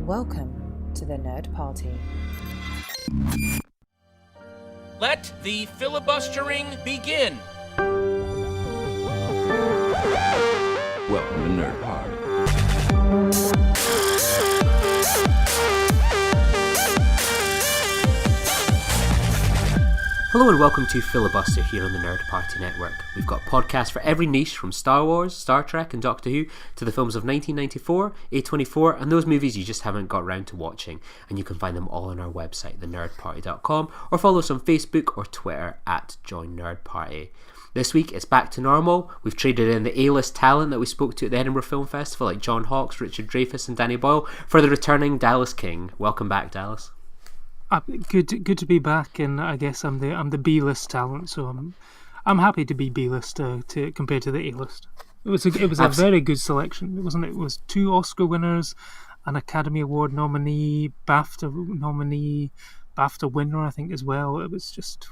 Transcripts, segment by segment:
Welcome to the Nerd Party. Let the filibustering begin. Welcome to Nerd Party. Hello and welcome to Filibuster here on the Nerd Party Network. We've got podcasts for every niche from Star Wars, Star Trek and Doctor Who to the films of 1994, A24 and those movies you just haven't got round to watching. And you can find them all on our website, thenerdparty.com, or follow us on Facebook or Twitter at Join Nerd Party. This week it's back to normal. We've traded in the A-list talent that we spoke to at the Edinburgh Film Festival like John Hawkes, Richard Dreyfuss and Danny Boyle for the returning Dallas King. Welcome back, Dallas. Good to be back, and I guess I'm the B-list talent, so I'm happy to be B-list to compared to the A-list. It was a very good selection, wasn't it? It was 2 Oscar winners, an Academy Award nominee, BAFTA nominee, BAFTA winner, I think, as well. It was just,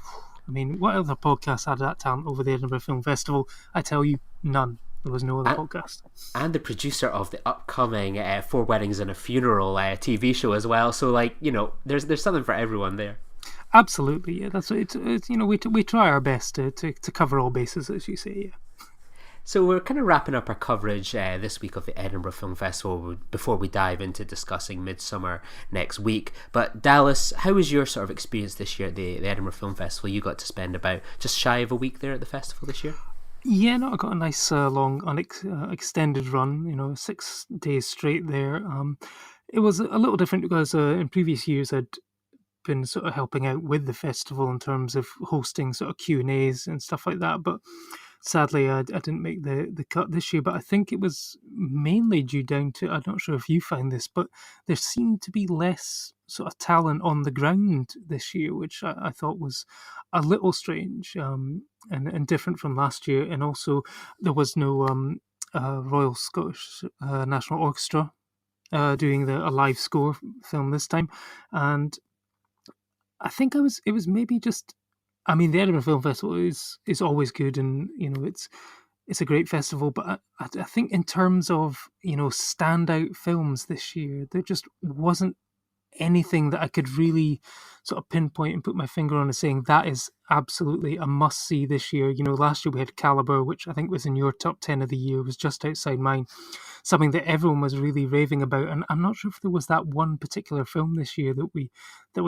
I mean, what other podcast had that talent over the Edinburgh Film Festival? I tell you, none. There was no other podcast. And the producer of the upcoming 4 Weddings and a Funeral TV show as well. So, like, you know, there's something for everyone there. Absolutely, yeah. That's it's you know, we try our best to cover all bases, as you say. Yeah. So we're kind of wrapping up our coverage this week of the Edinburgh Film Festival before we dive into discussing Midsummer next week. But Dallas, how was your sort of experience this year at the Edinburgh Film Festival? You got to spend about just shy of a week there at the festival this year. Yeah, no, I got a nice long extended run, 6 days straight there. It was a little different because in previous years I'd been sort of helping out with the festival in terms of hosting sort of Q&As and stuff like that, but sadly I didn't make the cut this year. But I think it was mainly due down to, I'm not sure if you find this, but there seemed to be less sort of talent on the ground this year, which I thought was a little strange and different from last year. And also there was no Royal Scottish National Orchestra doing a live score film this time. And I think it was maybe just, I mean, the Edinburgh Film Festival is always good, and it's a great festival. But I think in terms of standout films this year, there just wasn't anything that I could really sort of pinpoint and put my finger on as saying that is absolutely a must see this year. Last year we had Calibre, which I think was in your top 10 of the year, was just outside mine. Something that everyone was really raving about, and I'm not sure if there was that one particular film this year that we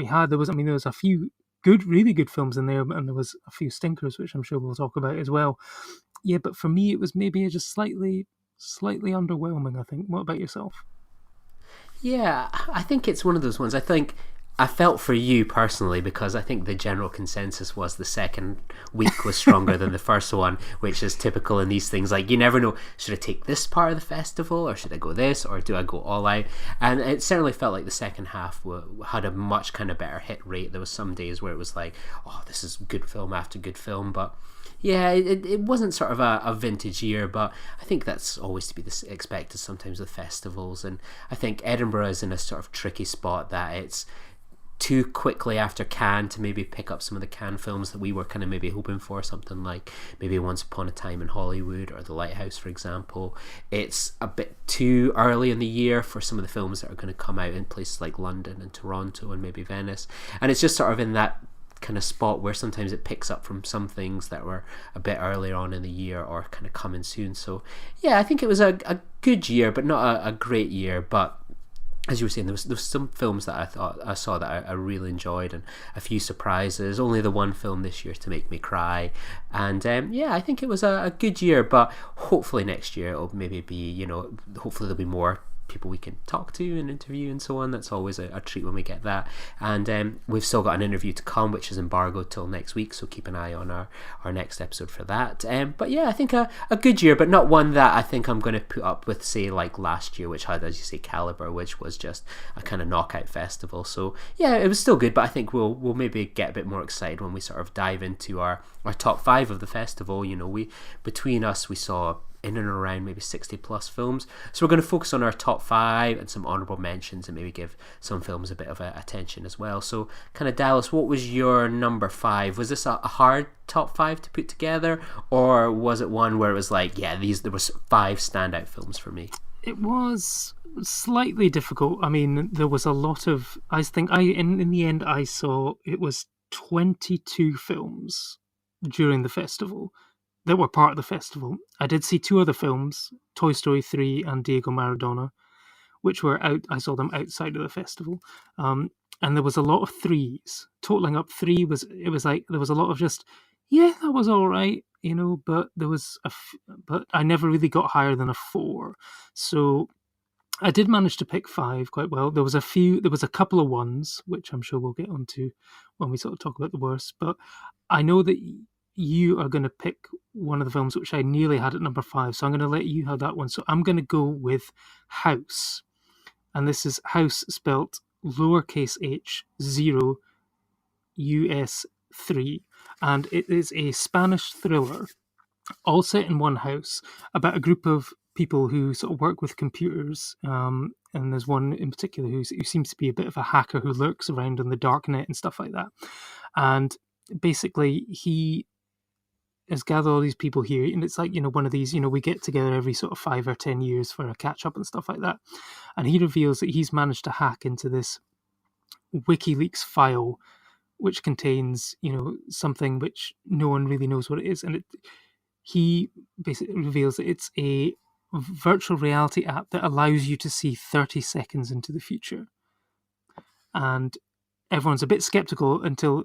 had. There was a few really good films in there, and there was a few stinkers, which I'm sure we'll talk about as well. Yeah, but for me, it was maybe just slightly underwhelming, I think. What about yourself? Yeah, I think it's one of those ones. I think I felt for you personally because I think the general consensus was the second week was stronger than the first one, which is typical in these things. Like, you never know, should I take this part of the festival or should I go this, or do I go all out? And it certainly felt like the second half had a much kind of better hit rate. There was some days where it was like, oh, this is good film after good film, but yeah, it wasn't sort of a vintage year, but I think that's always to be expected sometimes with festivals. And I think Edinburgh is in a sort of tricky spot that it's too quickly after Cannes to maybe pick up some of the Cannes films that we were kind of maybe hoping for, something like maybe Once Upon a Time in Hollywood or The Lighthouse, for example. It's a bit too early in the year for some of the films that are going to come out in places like London and Toronto and maybe Venice. And it's just sort of in that kind of spot where sometimes it picks up from some things that were a bit earlier on in the year or kind of coming soon. So yeah, I think it was a good year, but not a great year. But as you were saying, there was some films that I saw that I really enjoyed, and a few surprises. Only the one film this year to make me cry. And yeah, I think it was a good year, but hopefully next year it'll maybe be, hopefully there'll be more people we can talk to and interview and so on. That's always a treat when we get that. And we've still got an interview to come, which is embargoed till next week, so keep an eye on our next episode for that. But yeah, I think a good year, but not one that I think I'm going to put up with, say, like last year, which had, as you say, Calibre, which was just a kind of knockout festival. So yeah, it was still good, but I think we'll maybe get a bit more excited when we sort of dive into our top 5 of the festival. Between us, we saw in and around maybe 60 plus films, so we're going to focus on our top 5 and some honourable mentions and maybe give some films a bit of attention as well. So kind of, Dallas, what was your number 5? Was this a hard top 5 to put together, or was it one where it was like, yeah, there was 5 standout films for me? It was Slightly difficult. I mean, there was a lot of. I think in the end I saw it was 22 films during the festival that were part of the festival. I did see two other films, Toy Story 3 and Diego Maradona, which were out. I saw them outside of the festival, and there was a lot of threes. Totaling up three it was like there was a lot of just yeah, that was all right, but there was but I never really got higher than a 4. So I did manage to pick 5 quite well. There was a couple of ones, which I'm sure we'll get onto when we sort of talk about the worst. But I know that you are going to pick one of the films which I nearly had at number 5. So I'm going to let you have that one. So I'm going to go with House. And this is House spelt lowercase h 0 US 3. And it is a Spanish thriller all set in one house about a group of people who sort of work with computers. And there's one in particular who seems to be a bit of a hacker who lurks around on the dark net and stuff like that. And basically, he has gathered all these people here, and it's like, one of these, we get together every sort of 5 or 10 years for a catch up and stuff like that. And he reveals that he's managed to hack into this WikiLeaks file, which contains, something which no one really knows what it is. And he basically reveals that it's a virtual reality app that allows you to see 30 seconds into the future. And everyone's a bit skeptical until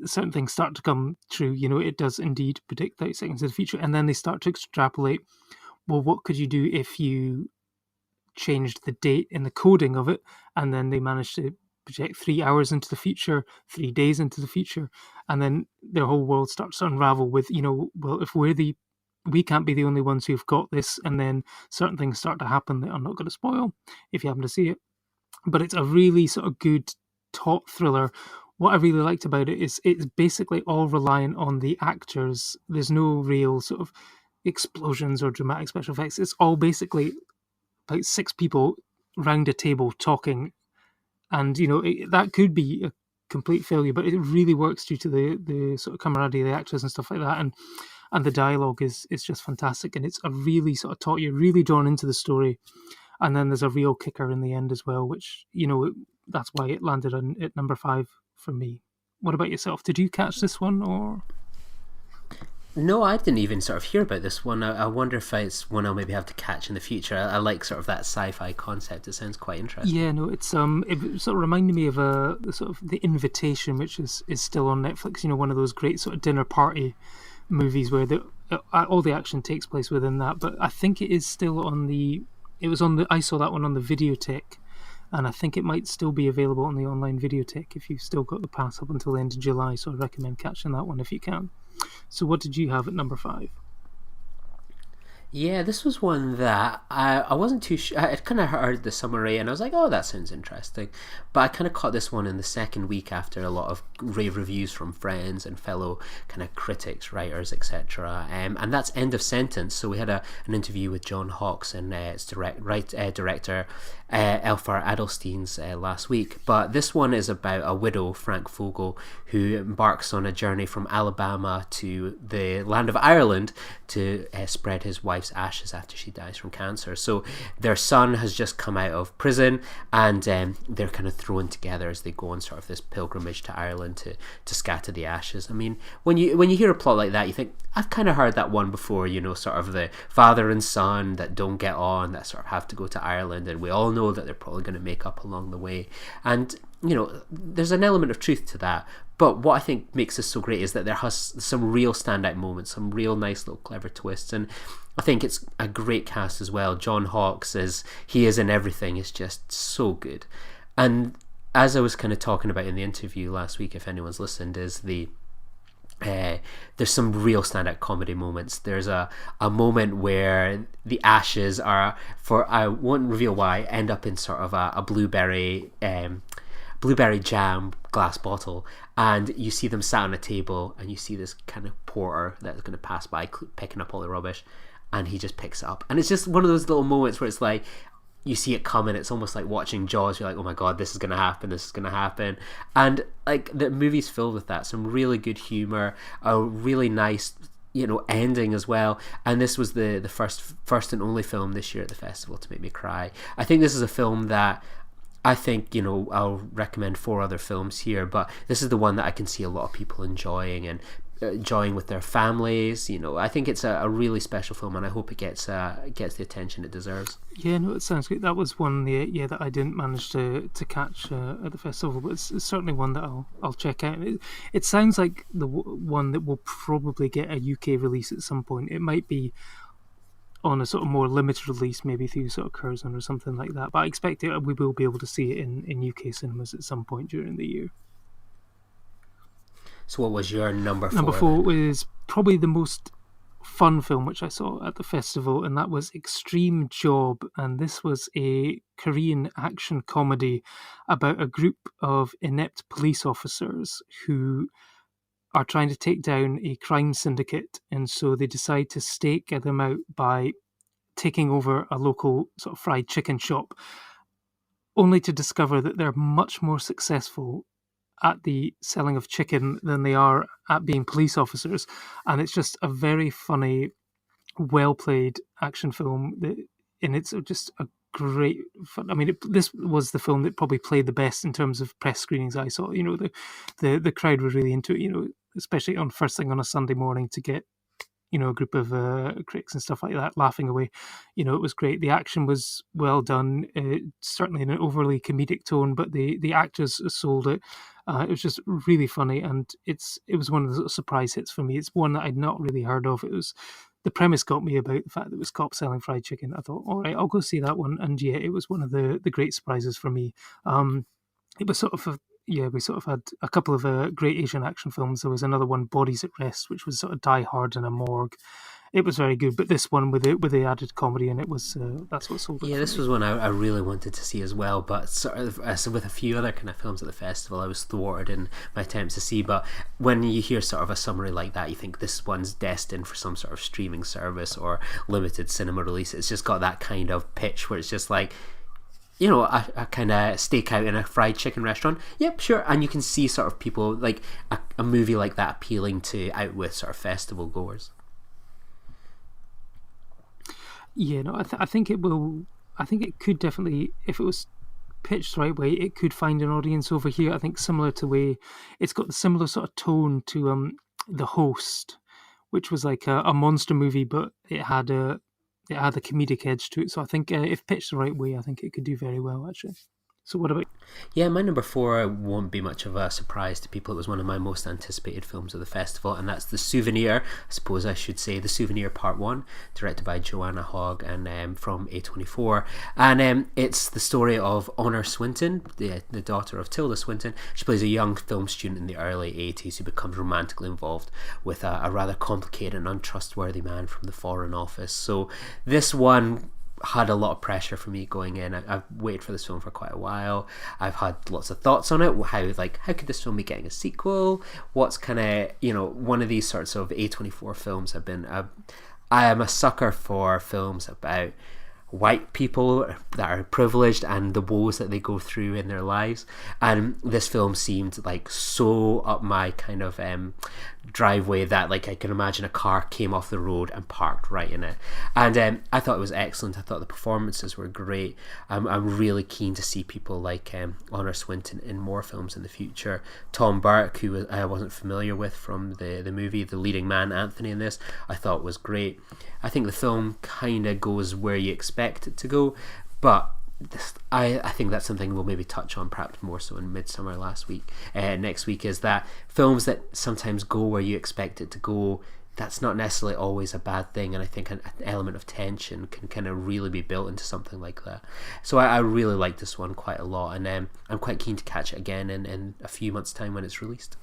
certain things start to come true. It does indeed predict 30 seconds in the future. And then they start to extrapolate, well, what could you do if you changed the date in the coding of it? And then they managed to project 3 hours into the future, 3 days into the future. And then their whole world starts to unravel with, well, if we can't be the only ones who've got this, and then certain things start to happen that I'm not going to spoil if you happen to see it. But it's a really sort of good taut thriller. What I really liked about it is it's basically all reliant on the actors. There's no real sort of explosions or dramatic special effects. It's all basically like 6 people round a table talking, and that could be a complete failure, but it really works due to the sort of camaraderie of the actors and stuff like that. And the dialogue is just fantastic, and it's a really sort of taught you, really drawn into the story. And then there's a real kicker in the end as well, which, that's why it landed at number 5 for me. What about yourself? Did you catch this one, or? No, I didn't even sort of hear about this one. I wonder if it's one I'll maybe have to catch in the future. I like sort of that sci-fi concept. It sounds quite interesting. Yeah, no, it's it sort of reminded me of the Invitation, which is still on Netflix. One of those great sort of dinner party movies where all the action takes place within that. But I think it is still I saw that one on the Videotheque, and I think it might still be available on the online Videotheque if you've still got the pass up until the end of July. So I recommend catching that one if you can. So what did you have at number 5? Yeah, this was one that I wasn't too sure. I kind of heard the summary and I was like, oh, that sounds interesting. But I kind of caught this one in the second week after a lot of rave reviews from friends and fellow kind of critics, writers, etc. And that's End of Sentence. So we had an interview with John Hawkes and its director Elfar Adelstein's last week. But this one is about a widow, Frank Fogel, who embarks on a journey from Alabama to the land of Ireland to spread his wife's ashes after she dies from cancer. So their son has just come out of prison, and they're kind of thrown together as they go on sort of this pilgrimage to Ireland to scatter the ashes. I mean, when you hear a plot like that, you think, I've kind of heard that one before, sort of the father and son that don't get on, that sort of have to go to Ireland, and we all know that they're probably going to make up along the way. And there's an element of truth to that. But what I think makes this so great is that there has some real standout moments, some real nice little clever twists, and I think it's a great cast as well. John Hawkes, he is in everything, is just so good. And as I was kind of talking about in the interview last week, if anyone's listened, is there's some real standout comedy moments. There's a moment where the ashes are, I won't reveal why, end up in sort of a blueberry jam glass bottle, and you see them sat on a table, and you see this kind of porter that's going to pass by picking up all the rubbish, and he just picks it up, and it's just one of those little moments where it's like you see it coming. It's almost like watching Jaws. You're like, oh my god, this is going to happen, and like the movie's filled with that, some really good humor, a really nice ending as well. And this was the first and only film this year at the festival to make me cry. I think this is a film that I think, I'll recommend 4 other films here, but this is the one that I can see a lot of people enjoying and enjoying with their families. I think it's a really special film, and I hope it gets the attention it deserves. Yeah, no, it sounds good. That was one, that I didn't manage to catch at the festival, but it's certainly one that I'll check out. It sounds like the one that will probably get a UK release at some point. It might be on a sort of more limited release, maybe through sort of Curzon or something like that. But I expect we will be able to see it in UK cinemas at some point during the year. So what was your number 4? Number 4 was probably the most fun film which I saw at the festival, and that was Extreme Job. And this was a Korean action comedy about a group of inept police officers who are trying to take down a crime syndicate, and so they decide to stake them out by taking over a local sort of fried chicken shop, only to discover that they're much more successful at the selling of chicken than they are at being police officers. And it's just a very funny, well played action film, and it's just a great fun. I mean, this was the film that probably played the best in terms of press screenings I saw. The crowd were really into it, especially on first thing on a Sunday morning, to get a group of critics and stuff like that laughing away. It was great. The action was well done, certainly in an overly comedic tone, but the actors sold it. It was just really funny, and it was one of the surprise hits for me. It's one that I'd not really heard of. The premise got me about the fact that it was cops selling fried chicken. I thought, all right, I'll go see that one. And yeah, it was one of the great surprises for me. It was sort of we sort of had a couple of great Asian action films. There was another one, Bodies at Rest, which was sort of Die Hard in a morgue. It was very good, but this one with the added comedy, and it was that's what sold it. Yeah, this was one I really wanted to see as well, but sort of as with a few other kind of films at the festival, I was thwarted in my attempts to see. But when you hear sort of a summary like that, you think this one's destined for some sort of streaming service or limited cinema release. It's just got that kind of pitch where it's just like, a kind of stakeout in a fried chicken restaurant. Yep, sure. And you can see sort of people, like a movie like that appealing to out with sort of festival goers. Yeah, no, I think it will. I think it could definitely, if it was pitched the right way, it could find an audience over here. I think similar to way it's got the similar sort of tone to The Host, which was like a monster movie, but it had a comedic edge to it. So I think if pitched the right way, I think it could do very well, actually. So what about... Yeah, my number 4 won't be much of a surprise to people. It was one of my most anticipated films of the festival, and that's The Souvenir. I suppose I should say The Souvenir Part 1, directed by Joanna Hogg and from A24. And it's the story of Honor Swinton, the daughter of Tilda Swinton. She plays a young film student in the early 80s who becomes romantically involved with a rather complicated and untrustworthy man from the Foreign Office. So this one had a lot of pressure for me going in. I've waited for this film for quite a while. I've had lots of thoughts on it. How could this film be getting a sequel? What's kind of, one of these sorts of A24 films I am a sucker for films about white people that are privileged and the woes that they go through in their lives, and this film seemed like so up my kind of driveway that like I can imagine a car came off the road and parked right in it. And I thought it was excellent. I thought the performances were great. I'm really keen to see people like Honor Swinton in more films in the future. Tom Burke, who I wasn't familiar with from the movie, the leading man Anthony in this, I thought was great. I think the film kind of goes where you expect it to go, but I think that's something we'll maybe touch on perhaps more so in Midsummer next week, is that films that sometimes go where you expect it to go, that's not necessarily always a bad thing, and I think an element of tension can kind of really be built into something like that. So I really like this one quite a lot, and I'm quite keen to catch it again in a few months' time when it's released.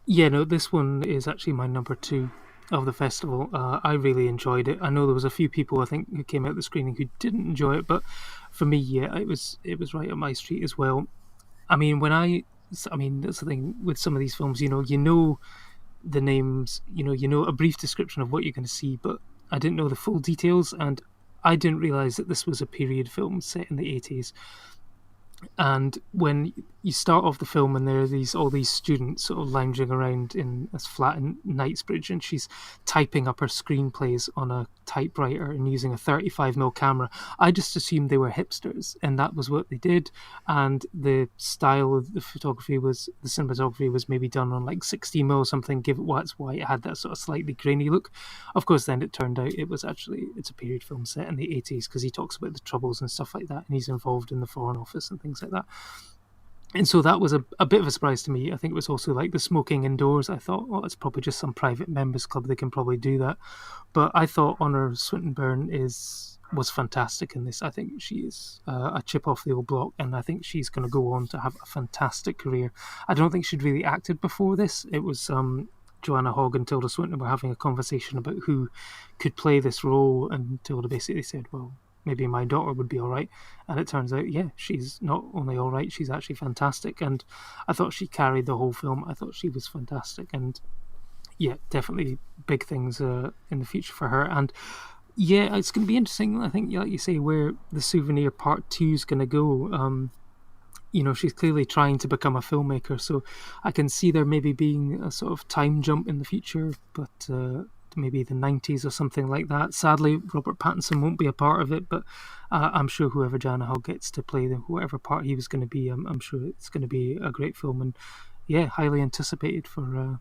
Yeah, no, this one is actually my number 2 of the festival. I really enjoyed it. I know there was a few people I think who came out the screening who didn't enjoy it, but for me, yeah, it was right up my street as well. I mean, that's the thing with some of these films. You know the names. You know a brief description of what you're going to see, but I didn't know the full details, and I didn't realize that this was a period film set in the 80s. And when you start off the film and there are all these students sort of lounging around in this flat in Knightsbridge, and she's typing up her screenplays on a typewriter and using a 35mm camera. I just assumed they were hipsters, and that was what they did. And the style of the cinematography was maybe done on like 16mm or something. That's why it had that sort of slightly grainy look. Of course, then it turned out it's a period film set in the 80s, because he talks about the Troubles and stuff like that, and he's involved in the Foreign Office and things like that. And so that was a bit of a surprise to me. I think it was also like the smoking indoors. I thought, oh, it's probably just some private members club. They can probably do that. But I thought Honor Swinton-Byrne was fantastic in this. I think she is a chip off the old block, and I think she's going to go on to have a fantastic career. I don't think she'd really acted before this. It was Joanna Hogg and Tilda Swinton were having a conversation about who could play this role, and Tilda basically said, well, maybe my daughter would be all right. And it turns out, yeah, she's not only all right, she's actually fantastic. And I thought she carried the whole film. I thought she was fantastic. And yeah, definitely big things in the future for her. And yeah, it's going to be interesting, I think, like you say, where the Souvenir Part 2 is going to go. She's clearly trying to become a filmmaker. So I can see there maybe being a sort of time jump in the future, but maybe the 90s or something like that. Sadly, Robert Pattinson won't be a part of it, but I'm sure whoever Joanna Hogg gets to play whatever part he was going to be, I'm sure it's going to be a great film, and yeah, highly anticipated for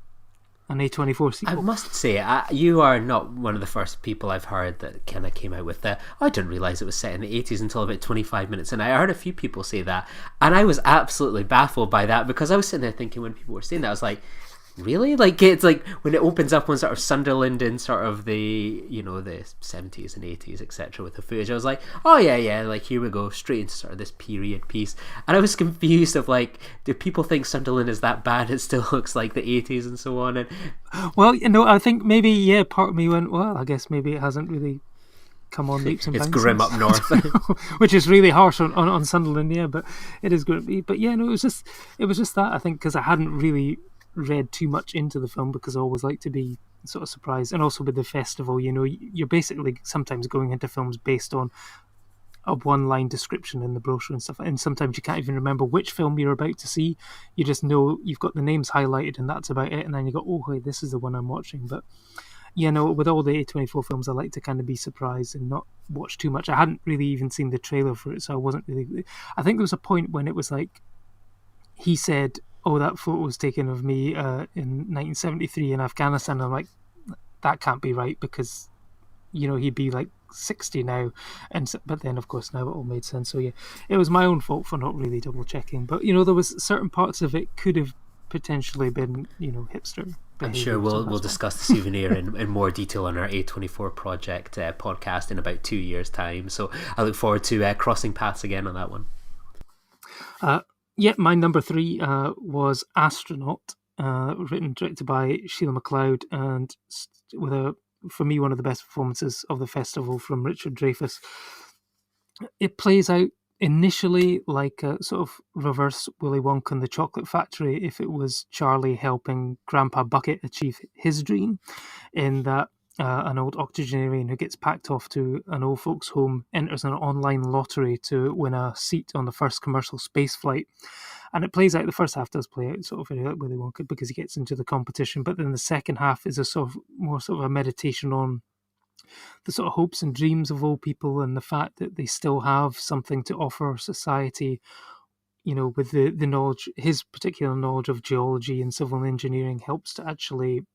an A24 sequel. I must say, you are not one of the first people I've heard that kind of came out with that. I didn't realise it was set in the 80s until about 25 minutes, and I heard a few people say that, and I was absolutely baffled by that, because I was sitting there thinking, when people were saying that, I was like, really? Like, it's like when it opens up on sort of Sunderland in sort of the, the 70s and 80s, etc., with the footage, I was like, oh yeah, like, here we go, straight into sort of this period piece. And I was confused of, like, do people think Sunderland is that bad? It still looks like the 80s and so on. And well, I think maybe, yeah, part of me went, well, I guess maybe it hasn't really come on leaps and bounds. It's grim up north. Which is really harsh on Sunderland, yeah, but it is grim. But yeah, no, it was just that, I think, because I hadn't really read too much into the film, because I always like to be sort of surprised. And also with the festival, you're basically sometimes going into films based on a one-line description in the brochure and stuff, and sometimes you can't even remember which film you're about to see. You just know you've got the names highlighted and that's about it, and then you go, oh, hey, this is the one I'm watching. But with all the A24 films, I like to kind of be surprised and not watch too much. I hadn't really even seen the trailer for it, so I wasn't really... I think there was a point when it was like, he said, oh, that photo was taken of me in 1973 in Afghanistan. And I'm like, that can't be right, because, he'd be like 60 now. But then, of course, now it all made sense. So, yeah, it was my own fault for not really double checking. But, there was certain parts of it could have potentially been, hipster. I'm sure we'll discuss the Souvenir in more detail on our A24 project podcast in about 2 years' time. So I look forward to crossing paths again on that one. Yeah, my number 3 was Astronaut, written, directed by Sheila MacLeod, and with for me, one of the best performances of the festival from Richard Dreyfuss. It plays out initially like a sort of reverse Willy Wonka and the Chocolate Factory, if it was Charlie helping Grandpa Bucket achieve his dream, in that an old octogenarian who gets packed off to an old folks' home enters an online lottery to win a seat on the first commercial space flight. And it plays out, the first half does play out sort of very like Willy Wonka, because he gets into the competition, but then the second half is a sort of more sort of a meditation on the sort of hopes and dreams of old people, and the fact that they still have something to offer society, with the knowledge, his particular knowledge of geology and civil engineering helps to actually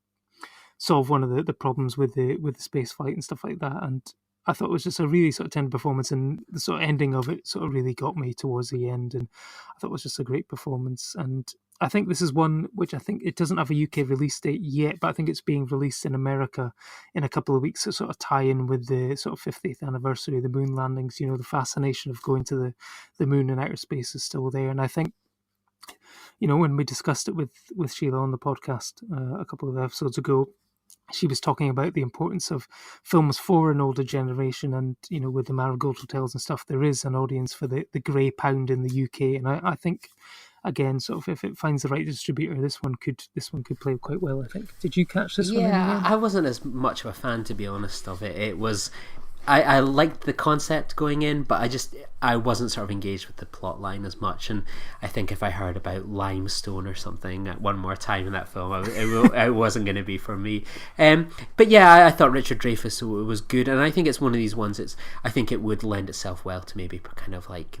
solve one of the problems with the space flight and stuff like that. And I thought it was just a really sort of tender performance, and the sort of ending of it sort of really got me towards the end, and I thought it was just a great performance. And I think this is one which I think it doesn't have a UK release date yet, but I think it's being released in America in a couple of weeks to sort of tie in with the sort of 50th anniversary of the moon landings. The fascination of going to the moon and outer space is still there. And I think, when we discussed it with Sheila on the podcast a couple of episodes ago, she was talking about the importance of films for an older generation, and with the Marigold Hotels and stuff, there is an audience for the grey pound in the UK, and I think, again, sort of if it finds the right distributor, this one could play quite well, I think. Did you catch this one? Yeah, I wasn't as much of a fan, to be honest, of it. It was, I liked the concept going in, but I wasn't sort of engaged with the plot line as much. And I think if I heard about limestone or something one more time in that film, it wasn't going to be for me. But yeah, I thought Richard Dreyfuss was good, and I think it's one of these ones. I think it would lend itself well to maybe kind of like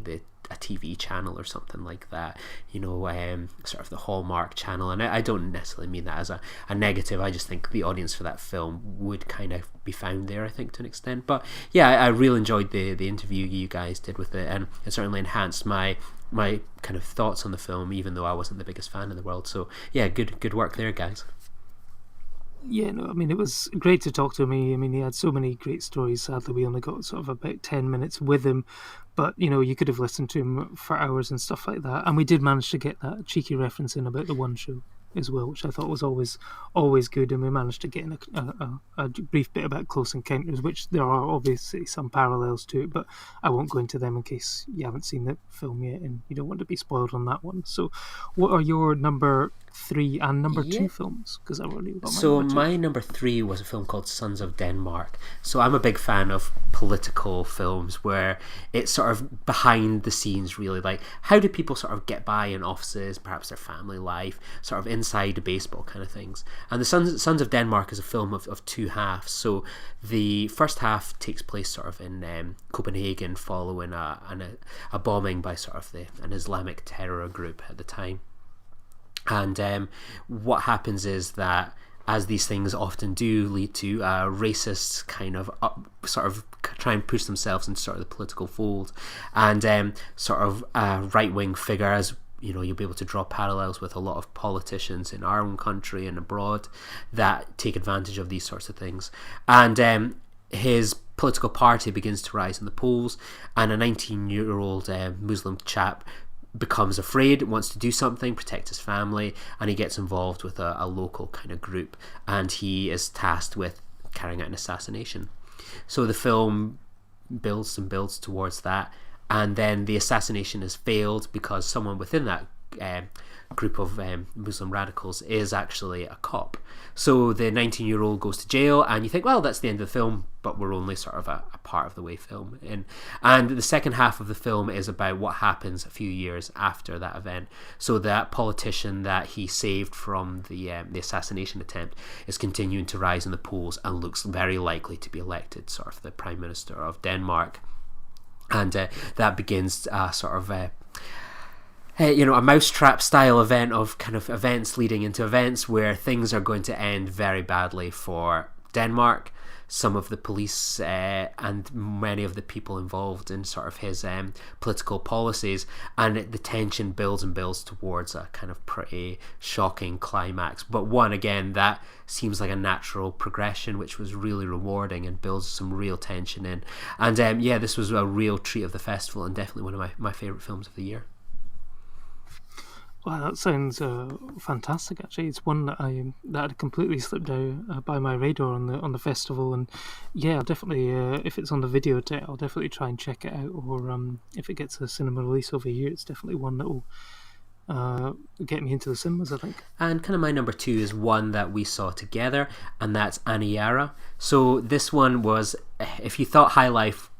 a TV channel or something like that, sort of the Hallmark channel. And I don't necessarily mean that as a negative. I just think the audience for that film would kind of be found there, I think, to an extent. But yeah, I really enjoyed the interview you guys did with it, and it certainly enhanced my kind of thoughts on the film, even though I wasn't the biggest fan in the world. So yeah, good work there, guys. Yeah, no, I mean, it was great to talk to him. I mean, he had so many great stories. Sadly, we only got sort of about 10 minutes with him, but, you could have listened to him for hours and stuff like that. And we did manage to get that cheeky reference in about the One Show as well, which I thought was always good. And we managed to get in a brief bit about Close Encounters, which there are obviously some parallels to it, but I won't go into them in case you haven't seen the film yet and you don't want to be spoiled on that one. So what are your number 3 and number 2 films? Because I've already got my number 3 was a film called Sons of Denmark. So I'm a big fan of political films where it's sort of behind the scenes, really, like how do people sort of get by in offices, perhaps their family life, sort of inside baseball kind of things. And the Sons of Denmark is a film of 2 halves. So the first half takes place sort of in Copenhagen following a bombing by sort of an Islamic terror group at the time. And what happens is that, as these things often do lead to, racists kind of sort of try and push themselves into sort of the political fold, and sort of a right-wing figure, as you'll be able to draw parallels with a lot of politicians in our own country and abroad that take advantage of these sorts of things. And his political party begins to rise in the polls, and a 19-year-old Muslim chap becomes afraid, wants to do something, protect his family, and he gets involved with a local kind of group, and he is tasked with carrying out an assassination. So the film builds and builds towards that, and then the assassination has failed because someone within that group of Muslim radicals is actually a cop. So the 19-year-old goes to jail, and you think, well, that's the end of the film, but we're only sort of a part of the way film in. And the second half of the film is about what happens a few years after that event. So that politician that he saved from the assassination attempt is continuing to rise in the polls and looks very likely to be elected sort of the Prime Minister of Denmark. And that begins sort of a mousetrap style event of kind of events leading into events where things are going to end very badly for Denmark. Some of the police and many of the people involved in sort of his political policies, and the tension builds and builds towards a kind of pretty shocking climax, but one again that seems like a natural progression, which was really rewarding and builds some real tension in. And this was a real treat of the festival, and definitely one of my favourite films of the year. Wow, that sounds fantastic. Actually, it's one that had completely slipped out by my radar on the festival, and yeah, I'll definitely if it's on the video, I'll definitely try and check it out. Or if it gets a cinema release over here, it's definitely one that will get me into the cinemas, I think. And kind of my number 2 is one that we saw together, and that's Aniara. So this one was, if you thought High Life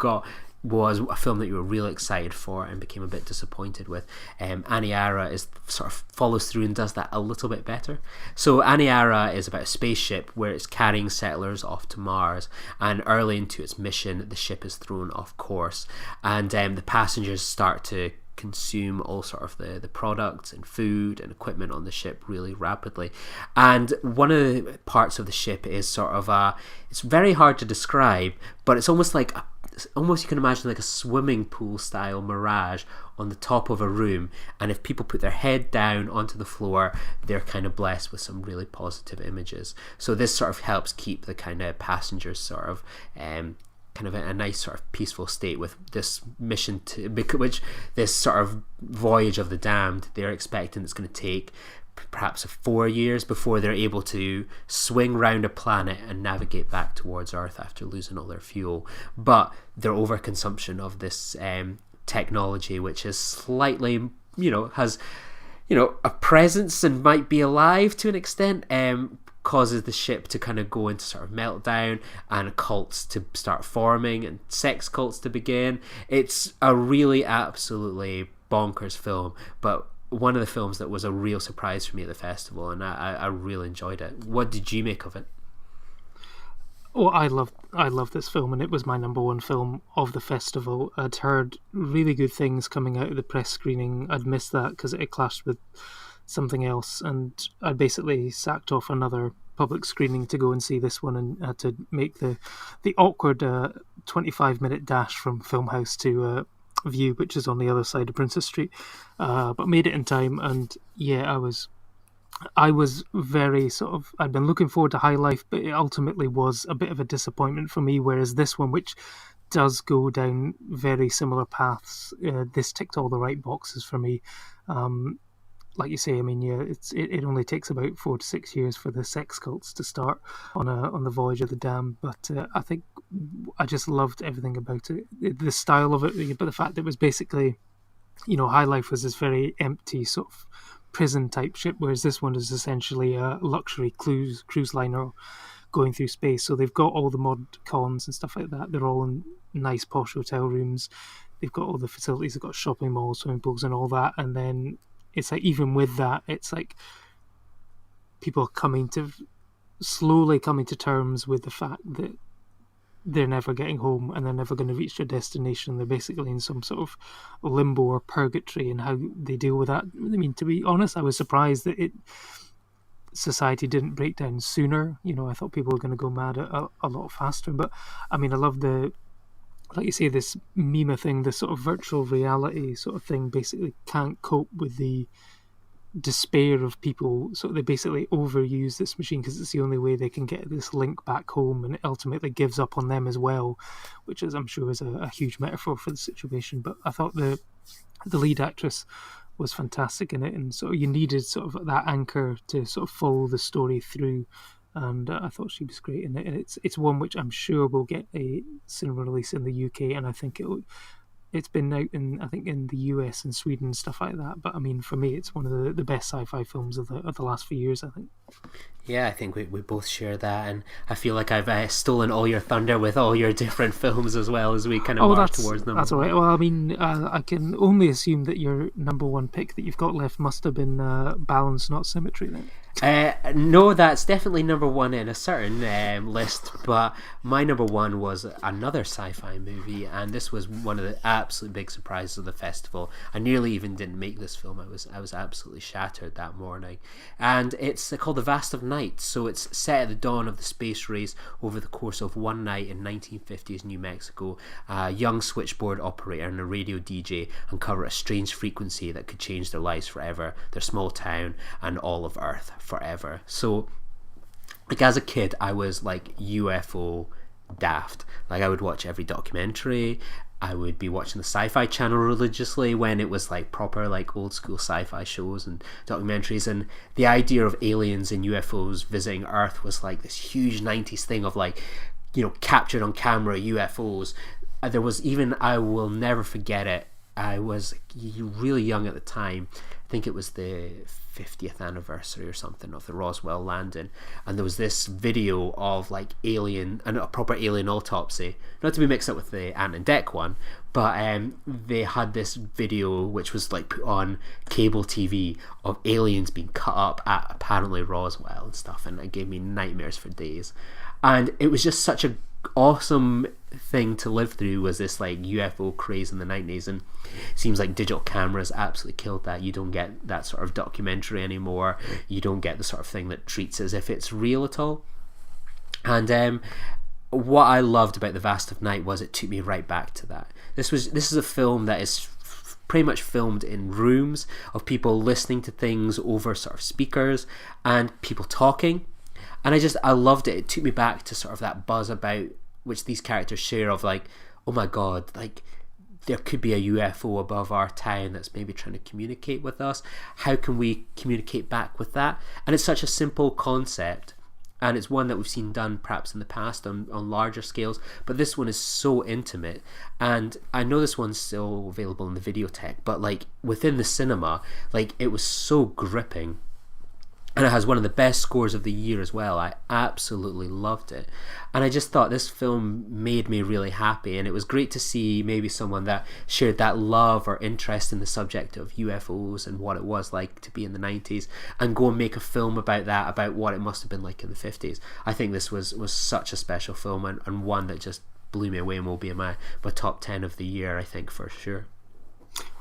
was a film that you were really excited for and became a bit disappointed with, Aniara is sort of follows through and does that a little bit better. So Aniara is about a spaceship where it's carrying settlers off to Mars, and early into its mission the ship is thrown off course, and the passengers start to consume all sort of the products and food and equipment on the ship really rapidly. And one of the parts of the ship is sort of it's very hard to describe, but it's almost like you can imagine like a swimming pool style mirage on the top of a room, and if people put their head down onto the floor, they're kind of blessed with some really positive images. So this sort of helps keep the kind of passengers sort of kind of a nice sort of peaceful state with this mission which this sort of voyage of the damned, they're expecting it's going to take perhaps 4 years before they're able to swing round a planet and navigate back towards Earth after losing all their fuel. But their overconsumption of this technology, which is slightly, has a presence and might be alive to an extent, causes the ship to kind of go into sort of meltdown and cults to start forming and sex cults to begin. It's a really absolutely bonkers film, but one of the films that was a real surprise for me at the festival, and I really enjoyed it. What did you make of it? Oh, I loved this film, and it was my number one film of the festival. I'd heard really good things coming out of the press screening. I'd missed that because it clashed with something else, and I basically sacked off another public screening to go and see this one, and had to make the awkward 25-minute dash from Filmhouse to View, which is on the other side of Princess Street, but made it in time. And yeah, I was very sort of, I'd been looking forward to High Life, but it ultimately was a bit of a disappointment for me, whereas this one, which does go down very similar paths, this ticked all the right boxes for me. Like you say, I mean, yeah, it only takes about 4 to 6 years for the sex cults to start on the voyage of the Damned, but I think I just loved everything about it, the style of it, but the fact that it was basically, High Life was this very empty sort of prison type ship, whereas this one is essentially a luxury cruise liner going through space. So they've got all the mod cons and stuff like that. They're all in nice posh hotel rooms. They've got all the facilities. They've got shopping malls, swimming pools, and all that. And then it's like, even with that, it's like people slowly coming to terms with the fact that they're never getting home and they're never going to reach their destination. They're basically in some sort of limbo or purgatory, and how they deal with that. I mean, to be honest, I was surprised that society didn't break down sooner. I thought people were going to go mad a lot faster. But I mean, I love like you say, this meme thing, this sort of virtual reality sort of thing, basically can't cope with the despair of people, so they basically overuse this machine because it's the only way they can get this link back home, and it ultimately gives up on them as well, which is, I'm sure, is a huge metaphor for the situation. But I thought the lead actress was fantastic in it, and so you needed sort of that anchor to sort of follow the story through, and I thought she was great in it. And it's one which I'm sure will get a cinema release in the UK, and I think it's been out in the US and Sweden and stuff like that. But I mean, for me, it's one of the best sci-fi films of the last few years, I think. Yeah, I think we both share that, and I feel like I've stolen all your thunder with all your different films as well as we kind of march towards them. That's all right. Well, I mean, I can only assume that your number one pick that you've got left must have been Balance, Not Symmetry, then. No, that's definitely number one in a certain list, but my number one was another sci-fi movie, and this was one of the absolute big surprises of the festival. I nearly even didn't make this film. I was absolutely shattered that morning, and it's called The Vast of Night. So it's set at the dawn of the space race over the course of one night in 1950s New Mexico. A young switchboard operator and a radio DJ uncover a strange frequency that could change their lives forever, their small town, and all of Earth forever. So, like, as a kid, I was like UFO daft. Like, I would watch every documentary. I would be watching the Sci-Fi Channel religiously when it was like proper, like, old school sci-fi shows and documentaries, and the idea of aliens and UFOs visiting Earth was like this huge 90s thing of, like, captured on camera UFOs. There was even, I will never forget it, I was really young at the time. I think it was the 50th anniversary or something of the Roswell landing, and there was this video of like alien, and a proper alien autopsy, not to be mixed up with the Ant and Dec one, but they had this video which was like put on cable TV of aliens being cut up at apparently Roswell and stuff, and it gave me nightmares for days. And it was just such a awesome thing to live through, was this like UFO craze in the 90s, and it seems like digital cameras absolutely killed that. You don't get that sort of documentary anymore. You don't get the sort of thing that treats it as if it's real at all. And what I loved about The Vast of Night was it took me right back to that. This is a film that is pretty much filmed in rooms of people listening to things over sort of speakers and people talking. And I loved it. It took me back to sort of that buzz about which these characters share of like, oh my god, like there could be a UFO above our town that's maybe trying to communicate with us. How can we communicate back with that? And it's such a simple concept, and it's one that we've seen done perhaps in the past on larger scales, but this one is so intimate. And I know this one's still available in the videotheque, but like within the cinema, like it was so gripping. And it has one of the best scores of the year as well. I absolutely loved it. And I just thought this film made me really happy. And it was great to see maybe someone that shared that love or interest in the subject of UFOs and what it was like to be in the 90s and go and make a film about that, about what it must have been like in the 50s. I think this was such a special film and one that just blew me away and will be in my top 10 of the year, I think, for sure.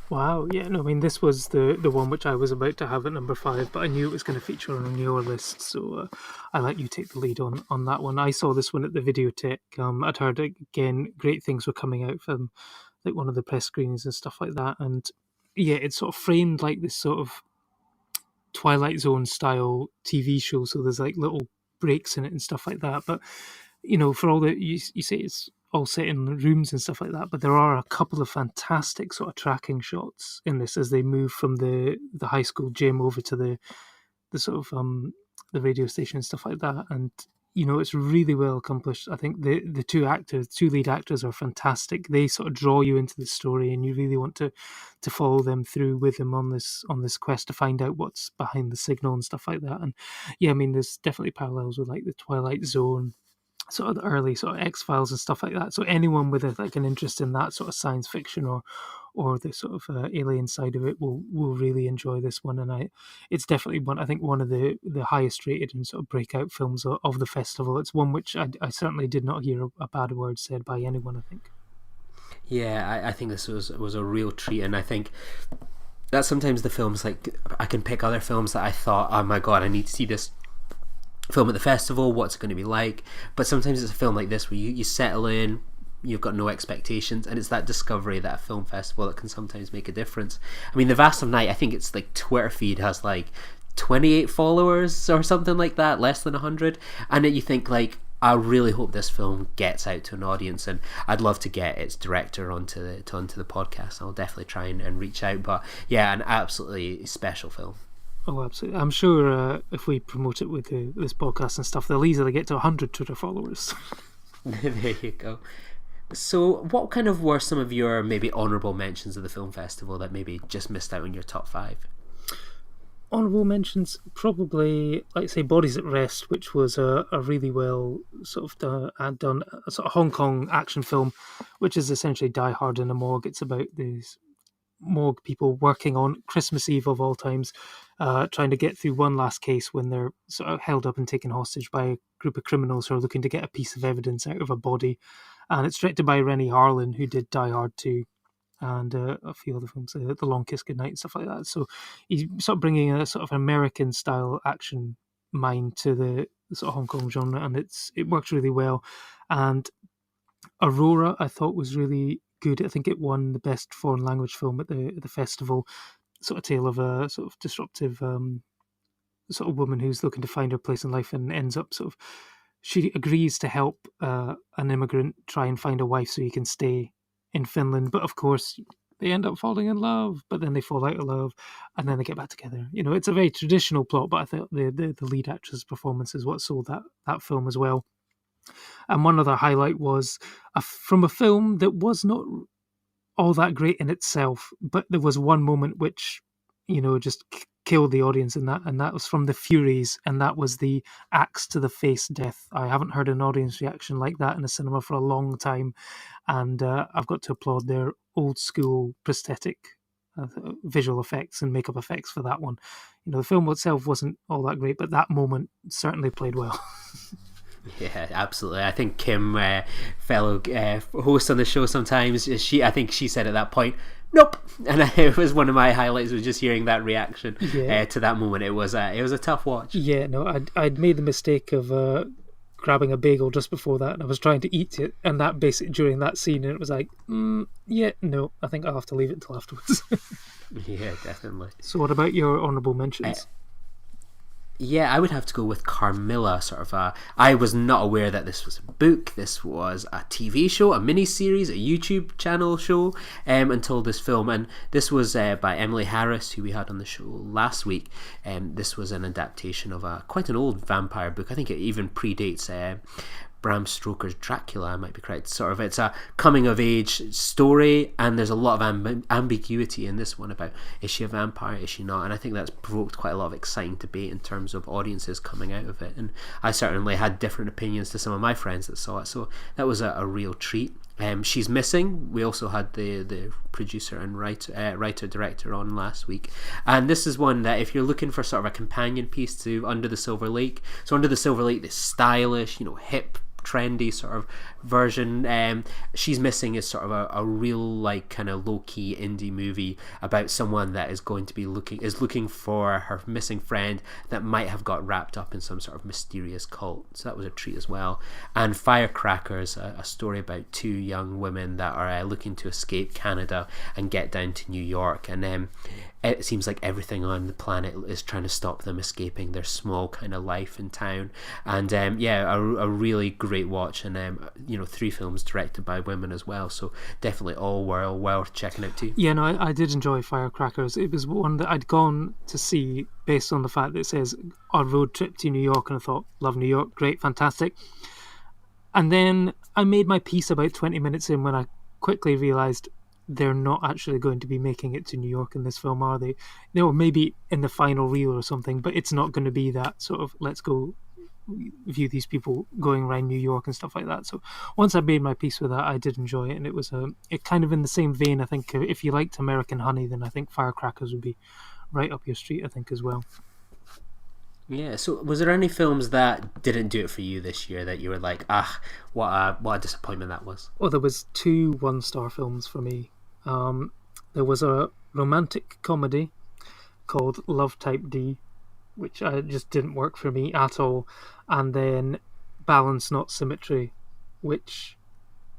Wow, yeah, no, I mean, this was the one which I was about to have at number 5, but I knew it was going to feature on your list, so I let you take the lead on that one. I saw this one at the Videotheque. I'd heard, again, great things were coming out from like one of the press screenings and stuff like that, and yeah, it's sort of framed like this sort of Twilight Zone style TV show, so there's like little breaks in it and stuff like that, but you know, for all that you say it's all set in rooms and stuff like that, but there are a couple of fantastic sort of tracking shots in this as they move from the high school gym over to the sort of the radio station and stuff like that. And you know, it's really well accomplished. I think the two lead actors are fantastic. They sort of draw you into the story, and you really want to follow them through with them on this quest to find out what's behind the signal and stuff like that. And yeah, I mean, there's definitely parallels with like the Twilight Zone, sort of the early sort of X-Files and stuff like that. So anyone with an interest in that sort of science fiction or the sort of alien side of it will really enjoy this one. And it's definitely one of the highest rated and sort of breakout films of the festival. It's one which I certainly did not hear a bad word said by anyone, I think. Yeah, I think this was a real treat, and I think that sometimes the films, like, I can pick other films that I thought, oh my god, I need to see this film at the festival, what's it going to be like? But sometimes it's a film like this where you settle in, you've got no expectations, and it's that discovery, that film festival, that can sometimes make a difference. I mean, the Vast of Night, I think its like Twitter feed has like 28 followers or something like that, less than 100, and then you think like, I really hope this film gets out to an audience, and I'd love to get its director onto the podcast. I'll definitely try and reach out. But yeah, an absolutely special film. Oh, absolutely. I'm sure if we promote it with this podcast and stuff, they'll easily get to 100 Twitter followers. There you go. So what kind of were some of your maybe honourable mentions of the film festival that maybe just missed out on your top 5? Honourable mentions, probably, like say, Bodies at Rest, which was a really well sort of done a sort of Hong Kong action film, which is essentially Die Hard in a morgue. It's about these morgue people working on Christmas Eve of all times, trying to get through one last case when they're sort of held up and taken hostage by a group of criminals who are looking to get a piece of evidence out of a body. And it's directed by Rennie Harlin, who did Die Hard 2 and a few other films, The Long Kiss Goodnight and stuff like that. So he's sort of bringing a sort of American style action mind to the sort of Hong Kong genre, and it works really well. And Aurora, I thought, was really good. I think it won the best foreign language film at the festival. Sort of tale of a sort of disruptive sort of woman who's looking to find her place in life and ends up sort of, she agrees to help an immigrant try and find a wife so he can stay in Finland, but of course they end up falling in love, but then they fall out of love and then they get back together. You know, it's a very traditional plot, but I thought the lead actress' performance is what sold that film as well. And one other highlight was from a film that was not all that great in itself, but there was one moment which, you know, just killed the audience, and that was from The Furies, and that was the axe to the face death. I haven't heard an audience reaction like that in a cinema for a long time, and I've got to applaud their old school prosthetic visual effects and makeup effects for that one. You know, the film itself wasn't all that great, but that moment certainly played well. Yeah, absolutely. I think Kim, fellow host on the show sometimes, I think she said at that point, nope, and it was one of my highlights was just hearing that reaction to that moment. It was a tough watch. Yeah, no, I'd made the mistake of grabbing a bagel just before that, and I was trying to eat it, and that basically during that scene, and it was like, yeah, no, I think I'll have to leave it until afterwards. Yeah, definitely. So what about your honourable mentions? Yeah, I would have to go with Carmilla. I was not aware that this was a book. This was a TV show, a mini-series, a YouTube channel show, until this film. And this was by Emily Harris, who we had on the show last week. This was an adaptation of quite an old vampire book. I think it even predates Bram Stoker's Dracula, I might be correct. Sort of, it's a coming-of-age story, and there's a lot of ambiguity in this one about, is she a vampire, is she not? And I think that's provoked quite a lot of exciting debate in terms of audiences coming out of it. And I certainly had different opinions to some of my friends that saw it, so that was a real treat. She's Missing. We also had the producer and writer-director on last week. And this is one that if you're looking for sort of a companion piece to Under the Silver Lake, so Under the Silver Lake, this stylish, hip, trendy sort of version. She's Missing is sort of a real, like, kind of low-key indie movie about someone that is going to be looking for her missing friend that might have got wrapped up in some sort of mysterious cult. So that was a treat as well. And Firecrackers, a story about two young women that are looking to escape Canada and get down to New York, and it seems like everything on the planet is trying to stop them escaping their small kind of life in town. And a really great watch, and 3 films directed by women as well, so definitely all worth checking out too. Yeah, no, I did enjoy Firecrackers. It was one that I'd gone to see based on the fact that it says our road trip to New York, and I thought, love New York, great, fantastic. And then I made my peace about 20 minutes in when I quickly realised they're not actually going to be making it to New York in this film, are they? They were maybe in the final reel or something, but it's not going to be that sort of, let's go view these people going around New York and stuff like that. So once I made my peace with that, I did enjoy it, and it was it kind of in the same vein. I think if you liked American Honey, then I think Firecrackers would be right up your street, I think, as well. Yeah, so was there any films that didn't do it for you this year that you were like, what a disappointment that was? Well, there was 2 one-star films for me. There was a romantic comedy called Love Type D, which just didn't work for me at all. And then Balance Not Symmetry, which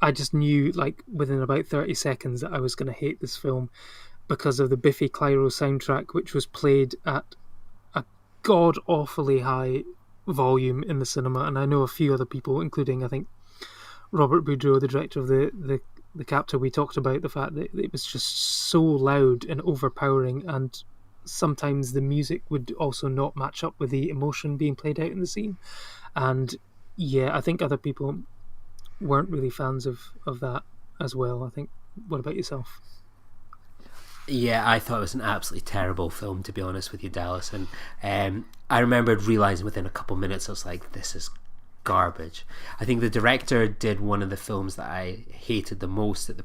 I just knew, like, within about 30 seconds that I was going to hate this film because of the Biffy Clyro soundtrack, which was played at a god-awfully high volume in the cinema. And I know a few other people, including, I think, Robert Boudreau, the director of the Captor, we talked about the fact that it was just so loud and overpowering, and sometimes the music would also not match up with the emotion being played out in the scene. And yeah, I think other people weren't really fans of that as well, I think. What about yourself? Yeah, I thought it was an absolutely terrible film, to be honest with you, Dallas. And I remembered realising within a couple minutes, I was like, this is garbage. I think the director did one of the films that I hated the most at the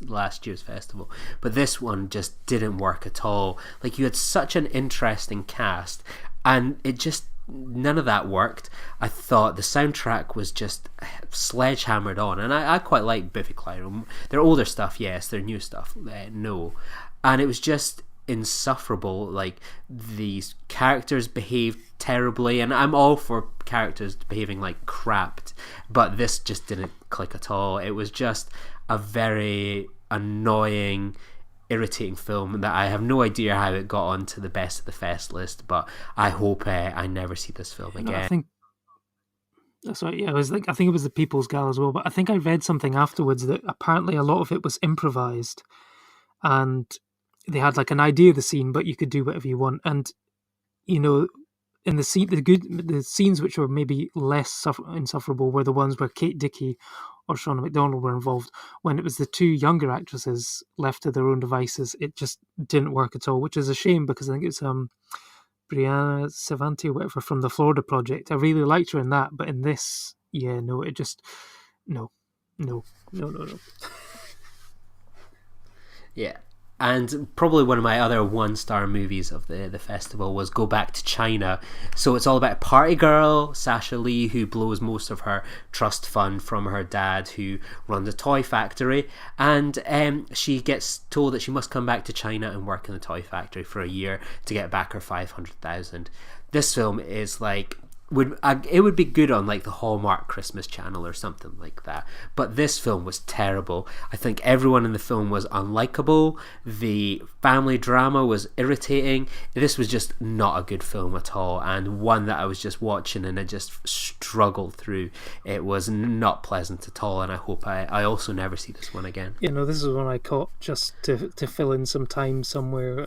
last year's festival, but this one just didn't work at all. Like, you had such an interesting cast, and it just, none of that worked. I thought the soundtrack was just sledgehammered on, and I quite like Biffy Clyro. Their older stuff, yes. Their new stuff, no. And it was just insufferable. Like, these characters behaved terribly, and I'm all for characters behaving like crap, but this just didn't click at all. It was just a very annoying, irritating film that I have no idea how it got onto the best of the fest list, but I hope I never see this film again. I think sorry, yeah, I think it was the People's Gal as well, but I think I read something afterwards that apparently a lot of it was improvised, and they had like an idea of the scene, but you could do whatever you want. And in the scene, the scenes which were maybe less insufferable were the ones where Kate Dickie or Shauna MacDonald were involved. When it was the 2 younger actresses left to their own devices, it just didn't work at all, which is a shame, because I think it's Brianna Savanti or whatever from the Florida Project. I really liked her in that, but in this, yeah, no, it just no. Yeah. And probably one of my other one-star movies of the festival was Go Back to China. So it's all about a party girl, Sasha Lee, who blows most of her trust fund from her dad, who runs a toy factory. And she gets told that she must come back to China and work in the toy factory for a year to get back her $500,000. This film is like, it would be good on like the Hallmark Christmas channel or something like that, but this film was terrible. I think everyone in the film was unlikable. The family drama was irritating. This was just not a good film at all, and one that I was just watching and I just struggled through. It was not pleasant at all, and I hope I also never see this one again. This is one I caught just to fill in some time somewhere,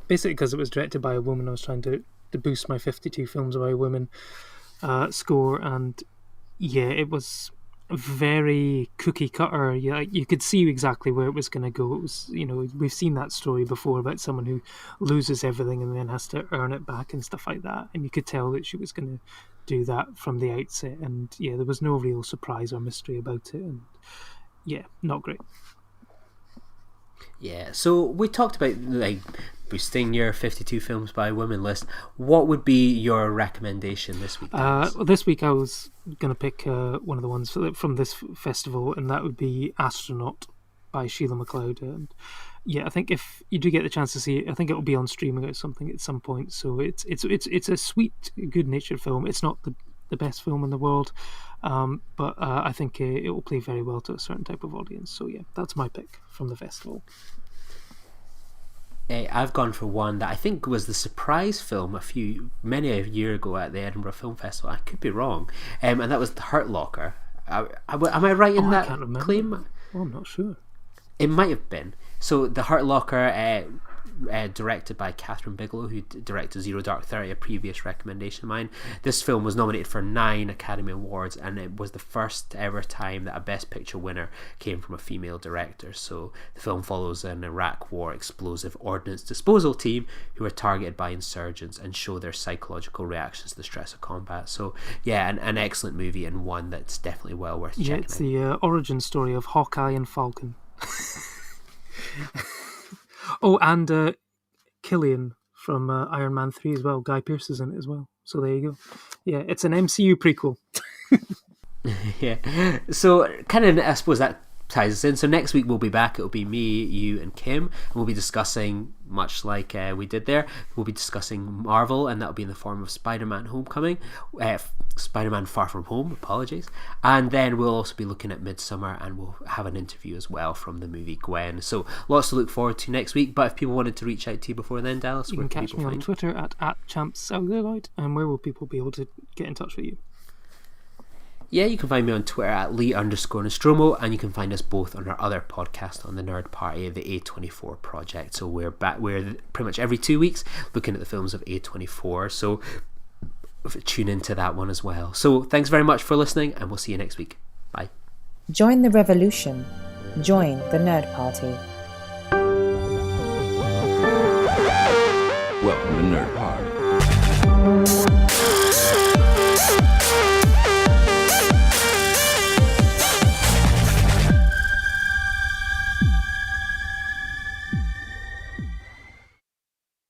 basically because it was directed by a woman. I was trying to boost my 52 films by women score, and yeah, it was very cookie cutter. Yeah, you could see exactly where it was going to go. It was, we've seen that story before about someone who loses everything and then has to earn it back and stuff like that. And you could tell that she was going to do that from the outset. And yeah, there was no real surprise or mystery about it. And yeah, not great. Yeah, so we talked about like boosting your 52 films by women list. What would be your recommendation this week? This week I was going to pick one of the ones from this festival, and that would be Astronaut by Sheila MacLeod. And yeah, I think if you do get the chance to see it, I think it will be on streaming or something at some point. So it's a sweet, good-natured film. It's not the best film in the world, but I think it will play very well to a certain type of audience. So yeah, that's my pick from the festival. I've gone for one that I think was the surprise film many a year ago at the Edinburgh Film Festival. I could be wrong, and that was The Hurt Locker. Am I right in that claim? Oh, I'm not sure. It might have been. So The Hurt Locker, directed by Catherine Bigelow, who directed Zero Dark 30, a previous recommendation of mine. This film was nominated for 9 Academy Awards, and it was the first ever time that a Best Picture winner came from a female director. So the film follows an Iraq War explosive ordnance disposal team who are targeted by insurgents and show their psychological reactions to the stress of combat. So yeah, an excellent movie, and one that's definitely well worth checking out. It's the origin story of Hawkeye and Falcon. Oh, and Killian from Iron Man 3 as well. Guy Pearce is in it as well. So there you go. Yeah, it's an MCU prequel. Yeah. So kind of, I suppose that ties us in. So next week we'll be back. It'll be me, you, and Kim, and we'll be discussing, much like we did there, we'll be discussing Marvel, and that'll be in the form of Spider-Man Homecoming, Spider-Man Far From Home, apologies, and then we'll also be looking at Midsummer, and we'll have an interview as well from the movie Gwen. So lots to look forward to next week. But if people wanted to reach out to you before then, Dallas, you can catch me on Twitter at @champcelluloid. And where will people be able to get in touch with you? Yeah, you can find me on Twitter at Lee_Nostromo, and you can find us both on our other podcast on the Nerd Party, the A24 project. So we're pretty much every 2 weeks looking at the films of A24. So tune into that one as well. So thanks very much for listening, and we'll see you next week. Bye. Join the revolution. Join the Nerd Party. Welcome to Nerd Party.